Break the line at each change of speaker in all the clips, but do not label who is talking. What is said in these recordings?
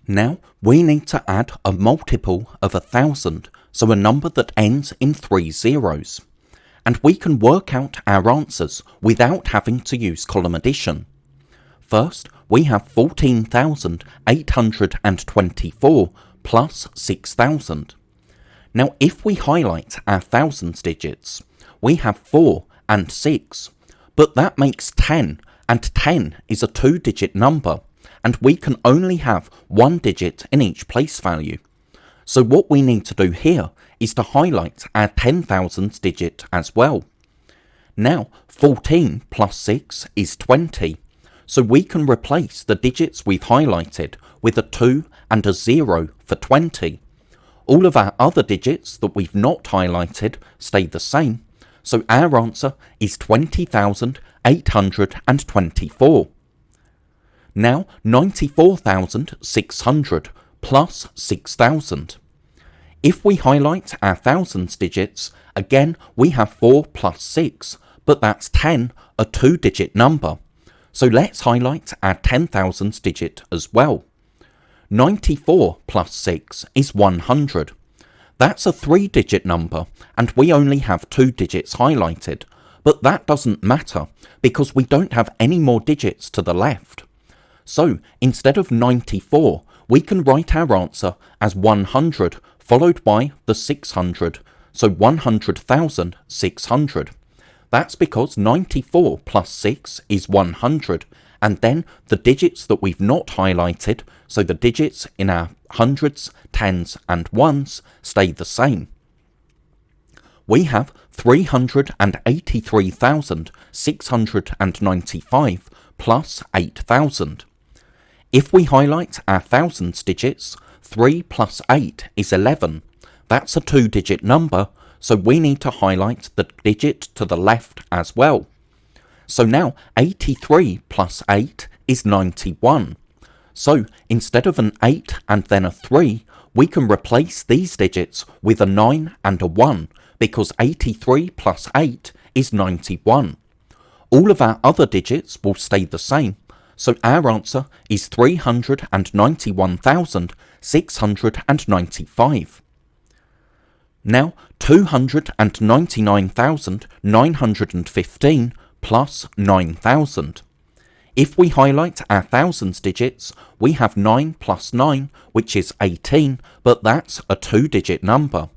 Now we need to add a multiple of 1,000, so a number that ends in 3 zeros. And we can work out our answers without having to use column addition. First, we have 14,824 plus 6,000. Now if we highlight our thousands digits, we have 4 and 6, but that makes 10, and 10 is a 2-digit number, and we can only have 1 digit in each place value. So what we need to do here is to highlight our 10,000s digit as well. Now 14 plus 6 is 20, so we can replace the digits we've highlighted with a 2 and a 0 for 20. All of our other digits that we've not highlighted stay the same, so our answer is 20,824. Now 94,600 plus 6,000. If we highlight our thousands digits, again we have 4 plus 6, but that's 10, a 2-digit number. So let's highlight our 10,000s digit as well. 94 plus 6 is 100. That's a 3-digit number, and we only have 2 digits highlighted, but that doesn't matter because we don't have any more digits to the left. So instead of 94, we can write our answer as 100 followed by the 600, so 100,600. That's because 94 plus 6 is 100, and then the digits that we've not highlighted, so the digits in our hundreds, tens and ones, stay the same. We have 383,695 plus 8,000. If we highlight our thousands digits, 3 plus 8 is 11. That's a 2-digit number, so we need to highlight the digit to the left as well. So now 83 plus 8 is 91. So instead of an 8 and then a 3, we can replace these digits with a 9 and a 1, because 83 plus 8 is 91. All of our other digits will stay the same, so our answer is 391,695. Now 299,915 plus 9,000. If we highlight our thousands digits, we have 9 plus 9, which is 18, but that's a 2-digit number.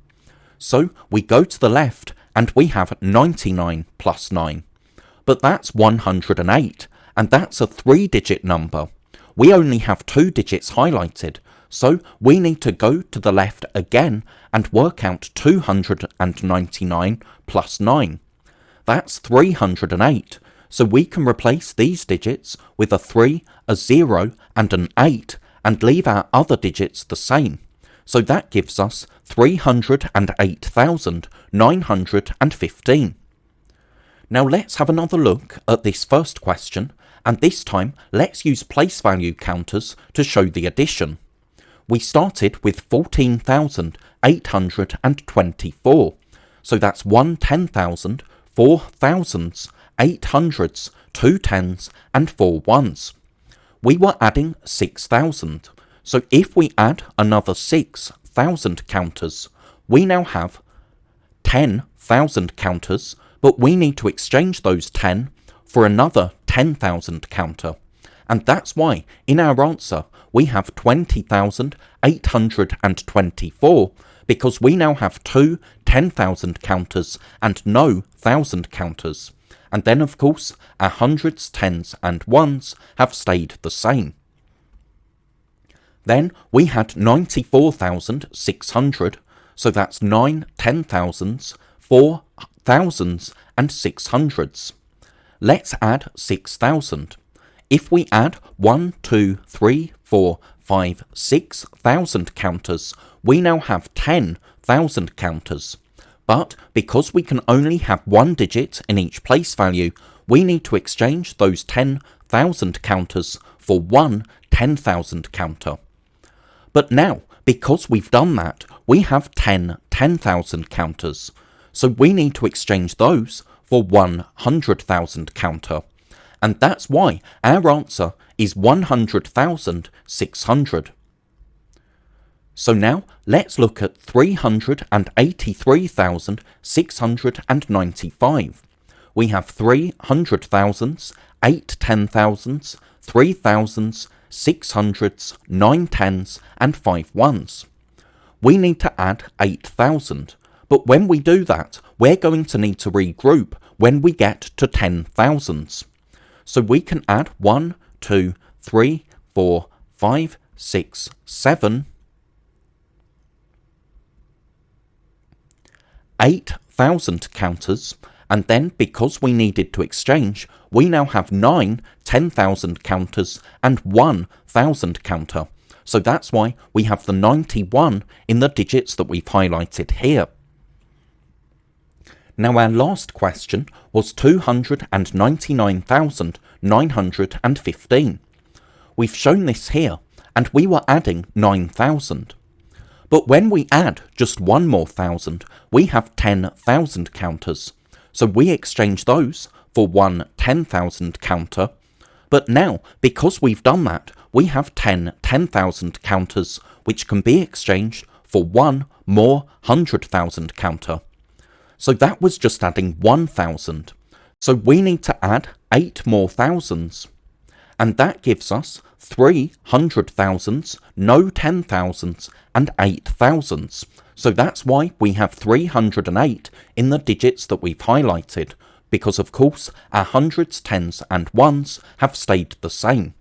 So we go to the left and we have 99 plus 9. But that's 108, and that's a 3-digit number. We only have 2 digits highlighted, so we need to go to the left again and work out 299 plus 9. That's 308, so we can replace these digits with a 3, a 0 and an 8 and leave our other digits the same. So that gives us 308,915. Now let's have another look at this first question, and this time let's use place value counters to show the addition. We started with 14,824, so that's 1 10,000, 4 thousands, 8 hundreds, 2 tens and 4 ones. We were adding 6,000, so if we add another 6,000 counters, we now have 10,000 counters, but we need to exchange those 10 for another 10,000 counter. And that's why in our answer we have 20,824, because we now have 2 10,000 counters and no 1,000 counters. And then of course our hundreds, tens and ones have stayed the same. Then we had 94,600, so that's 9 10,000s, 4 thousands and 600s. Let's add 6,000. If we add 1, 2, 3, 4, 5, 6,000 counters, we now have 10,000 counters. But because we can only have 1 digit in each place value, we need to exchange those 10,000 counters for 1 10,000 counter. But now, because we've done that, we have 10 10,000 counters, so we need to exchange those for 100,000 counter. And that's why our answer is 100,600. So now let's look at 383,695. We have 300,000s, 8 10,000s, 3,000s, 600s, 9 10s and 5 1s. We need to add 8,000, but when we do that, we're going to need to regroup when we get to 10,000s. So we can add 1, 2, 3, 4, 5, 6, 7, 8,000 counters, and then because we needed to exchange, we now have 9 10,000 counters and 1,000 counter. So that's why we have the 91 in the digits that we've highlighted here. Now our last question was 299,915. We've shown this here, and we were adding 9,000. But when we add just one more thousand, we have 10,000 counters. So we exchange those for one 10,000 counter. But now, because we've done that, we have 10 10,000 counters, which can be exchanged for one more 100,000 counter. So that was just adding 1,000. So we need to add 8 more thousands. And that gives us 300,000s, no 10,000s, and 8,000s. So that's why we have 308 in the digits that we've highlighted, because of course our hundreds, tens, and ones have stayed the same.